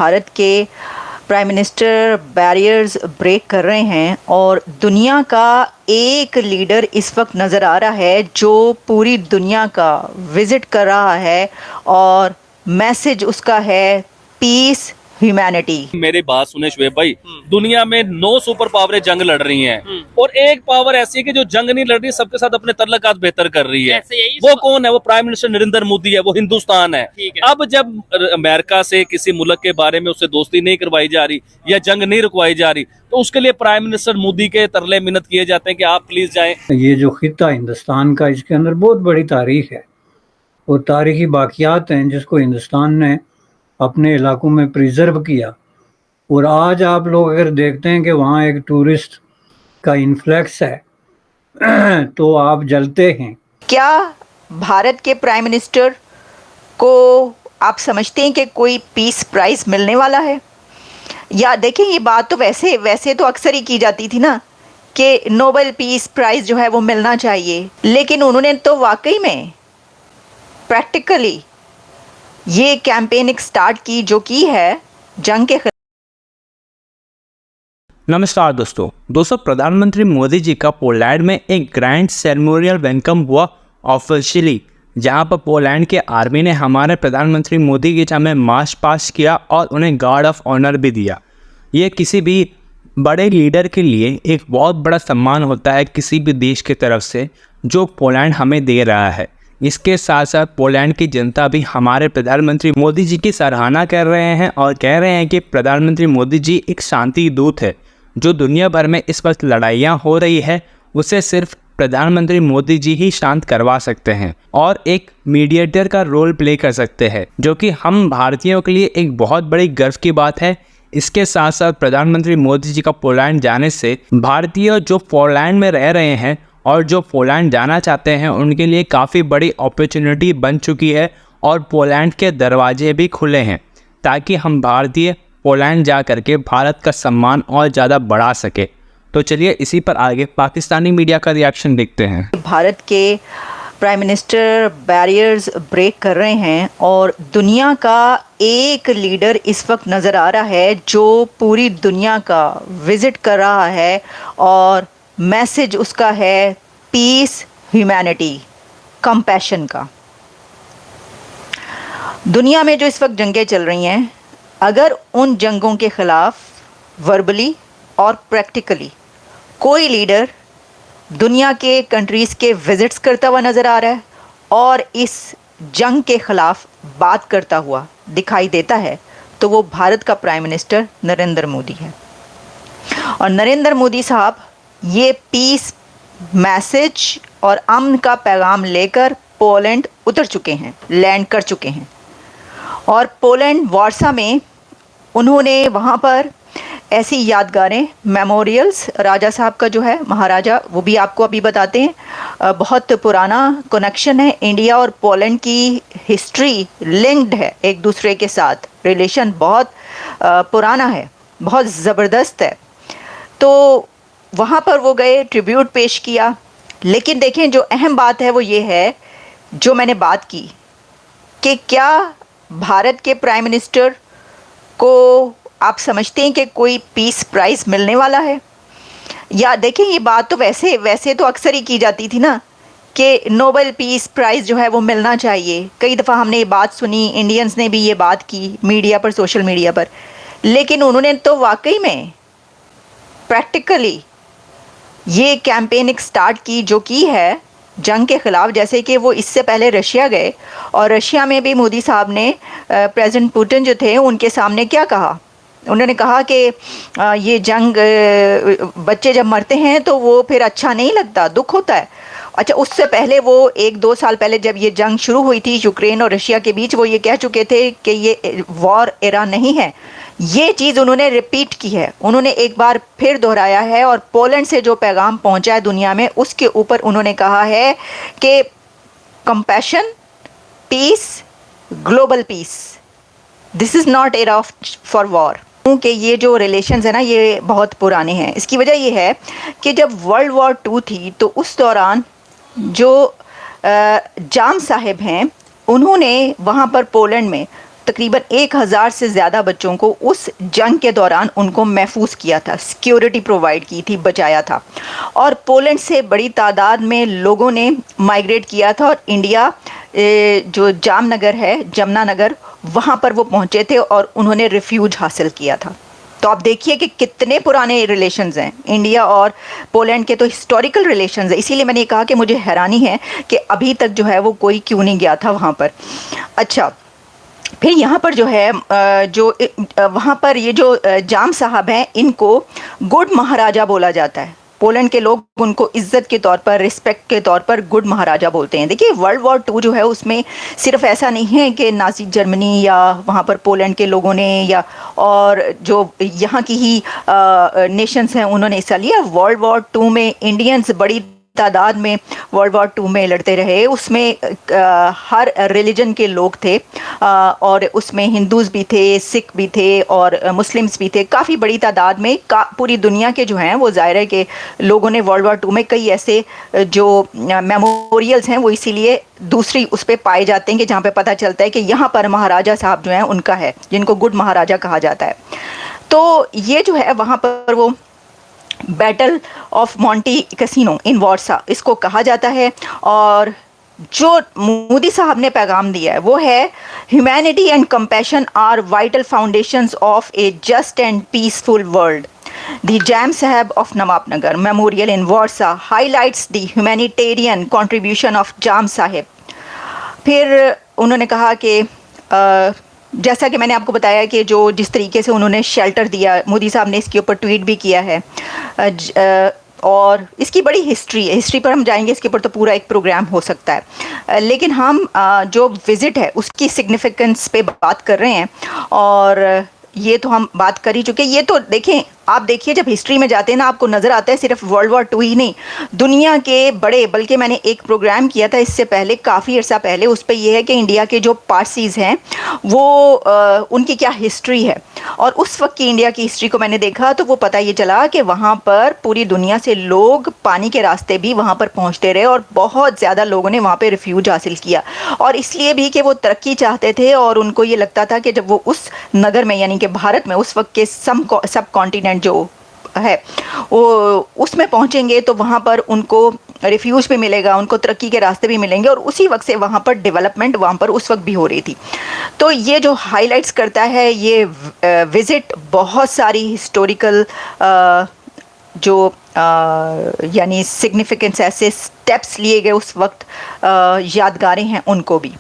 भारत के prime minister barriers break कर रहे हैं और दुनिया का एक लीडर इस वक्त नज़र आ रहा है जो पूरी दुनिया का विज़िट कर रहा है और मैसेज उसका है पीस ह्यूमैनिटी। मेरी बात सुने शुएब भाई, दुनिया में 9 सुपर पावरें जंग लड़ रही हैं और एक पावर ऐसी है कि जो जंग नहीं लड़ रही, सबके साथ अपने तल्लुकात बेहतर कर रही है। वो कौन है? वो प्राइम मिनिस्टर नरेंद्र मोदी है, वो हिंदुस्तान है। अब जब अमेरिका से किसी मुल्क के बारे में उससे दोस्ती नहीं करवाई जा रही या जंग नहीं रुकवाई जा रही, तो उसके लिए प्राइम मिनिस्टर मोदी के तरले मिन्नत किए जाते हैं कि आप प्लीज जाएं। ये जो खिता हिंदुस्तान का, इसके अंदर बहुत बड़ी तारीख है और तारीखी बाकियात हैं जिसको हिंदुस्तान ने अपने इलाकों में प्रिजर्व किया। और आज आप लोग अगर देखते हैं कि वहाँ एक टूरिस्ट का इन्फ्लक्स है तो आप जलते हैं। क्या भारत के प्राइम मिनिस्टर को आप समझते हैं कि कोई पीस प्राइज़ मिलने वाला है? या देखें, ये बात तो वैसे तो अक्सर ही की जाती थी ना कि नोबेल पीस प्राइज़ जो है वो मिलना चाहिए, लेकिन उन्होंने तो वाकई में प्रैक्टिकली ये कैंपेन स्टार्ट की जो की है जंग के। नमस्कार दोस्तों, प्रधानमंत्री मोदी जी का पोलैंड में एक ग्रैंड सेरेमोनियल वेलकम हुआ ऑफिशियली, जहां पर पोलैंड के आर्मी ने हमारे प्रधानमंत्री मोदी के सामने मार्च पास किया और उन्हें गार्ड ऑफ ऑनर भी दिया। ये किसी भी बड़े लीडर के लिए एक बहुत बड़ा सम्मान होता है किसी भी देश की तरफ से, जो पोलैंड हमें दे रहा है। इसके साथ साथ पोलैंड की जनता भी हमारे प्रधानमंत्री मोदी जी की सराहना कर रहे हैं और कह रहे हैं कि प्रधानमंत्री मोदी जी एक शांति दूत है। जो दुनिया भर में इस वक्त लड़ाइयाँ हो रही है उसे सिर्फ प्रधानमंत्री मोदी जी ही शांत करवा सकते हैं और एक मीडिएटर का रोल प्ले कर सकते हैं, जो कि हम भारतीयों के लिए एक बहुत बड़ी गर्व की बात है। इसके साथ साथ प्रधानमंत्री मोदी जी का पोलैंड जाने से भारतीय जो पोलैंड में रह रहे हैं और जो पोलैंड जाना चाहते हैं उनके लिए काफ़ी बड़ी अपॉर्चुनिटी बन चुकी है और पोलैंड के दरवाजे भी खुले हैं ताकि हम भारतीय पोलैंड जा करके भारत का सम्मान और ज़्यादा बढ़ा सके। तो चलिए इसी पर आगे पाकिस्तानी मीडिया का रिएक्शन देखते हैं। भारत के प्राइम मिनिस्टर बैरियर्स ब्रेक कर रहे हैं और दुनिया का एक लीडर इस वक्त नज़र आ रहा है जो पूरी दुनिया का विज़िट कर रहा है और मैसेज उसका है पीस ह्यूमैनिटी, कंपैशन का। दुनिया में जो इस वक्त जंगें चल रही हैं, अगर उन जंगों के ख़िलाफ़ वर्बली और प्रैक्टिकली कोई लीडर दुनिया के कंट्रीज़ के विज़िट्स करता हुआ नज़र आ रहा है और इस जंग के ख़िलाफ़ बात करता हुआ दिखाई देता है, तो वो भारत का प्राइम मिनिस्टर नरेंद्र मोदी है। और नरेंद्र मोदी साहब ये पीस मैसेज और अमन का पैगाम लेकर पोलैंड उतर चुके हैं, लैंड कर चुके हैं। और पोलैंड वार्सा में उन्होंने वहाँ पर ऐसी यादगारें, मेमोरियल्स, राजा साहब का जो है महाराजा, वो भी आपको अभी बताते हैं। बहुत पुराना कनेक्शन है, इंडिया और पोलैंड की हिस्ट्री लिंक्ड है एक दूसरे के साथ, रिलेशन बहुत पुराना है, बहुत ज़बरदस्त है। तो वहाँ पर वो गए, ट्रिब्यूट पेश किया। लेकिन देखें, जो अहम बात है वो ये है जो मैंने बात की कि क्या भारत के प्राइम मिनिस्टर को आप समझते हैं कि कोई पीस प्राइज़ मिलने वाला है? या देखें, ये बात तो वैसे तो अक्सर ही की जाती थी ना कि नोबेल पीस प्राइज़ जो है वो मिलना चाहिए। कई दफ़ा हमने ये बात सुनी, इंडियंस ने भी ये बात की मीडिया पर, सोशल मीडिया पर, लेकिन उन्होंने तो वाकई में प्रैक्टिकली ये कैंपेन स्टार्ट की जो की है जंग के ख़िलाफ़। जैसे कि वो इससे पहले रशिया गए और रशिया में भी मोदी साहब ने प्रेसिडेंट पुतिन जो थे उनके सामने क्या कहा? उन्होंने कहा कि ये जंग, बच्चे जब मरते हैं तो वो फिर अच्छा नहीं लगता, दुख होता है। अच्छा, उससे पहले वो 1-2 साल पहले जब ये जंग शुरू हुई थी यूक्रेन और रशिया के बीच, वो ये कह चुके थे कि ये वॉर एरा नहीं है। ये चीज़ उन्होंने रिपीट की है, उन्होंने एक बार फिर दोहराया है और पोलैंड से जो पैगाम पहुंचा है दुनिया में, उसके ऊपर उन्होंने कहा है कि compassion, peace, global peace, this is not era for war. क्योंकि ये जो रिलेशंस है ना, ये बहुत पुराने हैं। इसकी वजह ये है कि जब वर्ल्ड वॉर 2 थी तो उस दौरान जो जाम साहिब हैं, उन्होंने वहाँ पर पोलैंड में तकरीबन 1000 से ज़्यादा बच्चों को उस जंग के दौरान उनको महफूज किया था, सिक्योरिटी प्रोवाइड की थी, बचाया था। और पोलैंड से बड़ी तादाद में लोगों ने माइग्रेट किया था और इंडिया जो जामनगर है, जमुनानगर, वहाँ पर वो पहुँचे थे और उन्होंने रिफ्यूज हासिल किया था। तो आप देखिए कि कितने पुराने रिलेशंस हैं इंडिया और पोलैंड के, तो हिस्टोरिकल रिलेशंस है। इसीलिए मैंने कहा कि मुझे हैरानी है कि अभी तक जो है वो कोई क्यों नहीं गया था वहाँ पर। अच्छा, फिर यहाँ पर जो है वहाँ पर ये जो जाम साहब हैं, इनको गुड महाराजा बोला जाता है। पोलैंड के लोग उनको इज्जत के तौर पर, रिस्पेक्ट के तौर पर गुड महाराजा बोलते हैं। देखिए, वर्ल्ड वॉर 2 जो है उसमें सिर्फ ऐसा नहीं है कि नाज़ी जर्मनी या वहाँ पर पोलैंड के लोगों ने या और जो यहाँ की ही नेशंस हैं उन्होंने हिस्सा लिया। वर्ल्ड वॉर 2 में इंडियंस बड़ी तादाद में वर्ल्ड वॉर 2 में लड़ते रहे। उसमें हर रिलीजन के लोग थे और उसमें हिंदूज़ भी थे, सिख भी थे और मुस्लिम्स भी थे। काफ़ी बड़ी तादाद में पूरी दुनिया के जो हैं वो ज़ाहिर है कि लोगों ने वर्ल्ड वॉर 2 में कई ऐसे जो मेमोरियल्स हैं वो इसीलिए दूसरी उस पर पाए जाते हैं कि जहाँ पे पता चलता है कि यहाँ पर महाराजा साहब जो हैं उनका है, जिनको गुड महाराजा कहा जाता है। तो ये जो है वहाँ पर वो battle of Monty casino in Warsaw इसको कहा जाता है। और जो मोदी साहब ने पैगाम दिया है वो है, humanity and compassion are vital foundations of a just and peaceful world. The Jam Sahab of Nawabnagar Memorial in Warsaw highlights the humanitarian contribution of Jam Sahib। फिर उन्होंने कहा कि जैसा कि मैंने आपको बताया कि जो जिस तरीके से उन्होंने शेल्टर दिया, मोदी साहब ने इसके ऊपर ट्वीट भी किया है और इसकी बड़ी हिस्ट्री है। हिस्ट्री पर हम जाएंगे, इसके ऊपर तो पूरा एक प्रोग्राम हो सकता है, लेकिन हम जो विज़िट है उसकी सिग्निफिकेंस पे बात कर रहे हैं। और ये तो हम बात कर ही चुके। ये तो देखें, आप देखिए जब हिस्ट्री में जाते हैं ना, आपको नज़र आता है सिर्फ वर्ल्ड वॉर 2 ही नहीं, दुनिया के बड़े, बल्कि मैंने एक प्रोग्राम किया था इससे पहले, काफ़ी अर्सा पहले, उस पर यह है कि इंडिया के जो पारसीज़ हैं वो उनकी क्या हिस्ट्री है। और उस वक्त की इंडिया की हिस्ट्री को मैंने देखा तो वो पता ये चला कि वहाँ पर पूरी दुनिया से लोग पानी के रास्ते भी वहाँ पर पहुँचते रहे और बहुत ज़्यादा लोगों ने वहाँ पर रिफ्यूज हासिल किया। और इसलिए भी कि वो तरक्की चाहते थे और उनको ये लगता था कि जब वो उस नगर में, यानी कि भारत में, उस वक्त के सब कॉन्टिनेंट जो है वो उसमें पहुंचेंगे तो वहाँ पर उनको रिफ्यूज भी मिलेगा, उनको तरक्की के रास्ते भी मिलेंगे। और उसी वक्त से वहाँ पर डेवलपमेंट वहाँ पर उस वक्त भी हो रही थी। तो ये जो हाइलाइट्स करता है ये विज़िट, बहुत सारी हिस्टोरिकल जो यानी सिग्निफिकेंस, ऐसे स्टेप्स लिए गए उस वक्त, यादगारें हैं उनको भी।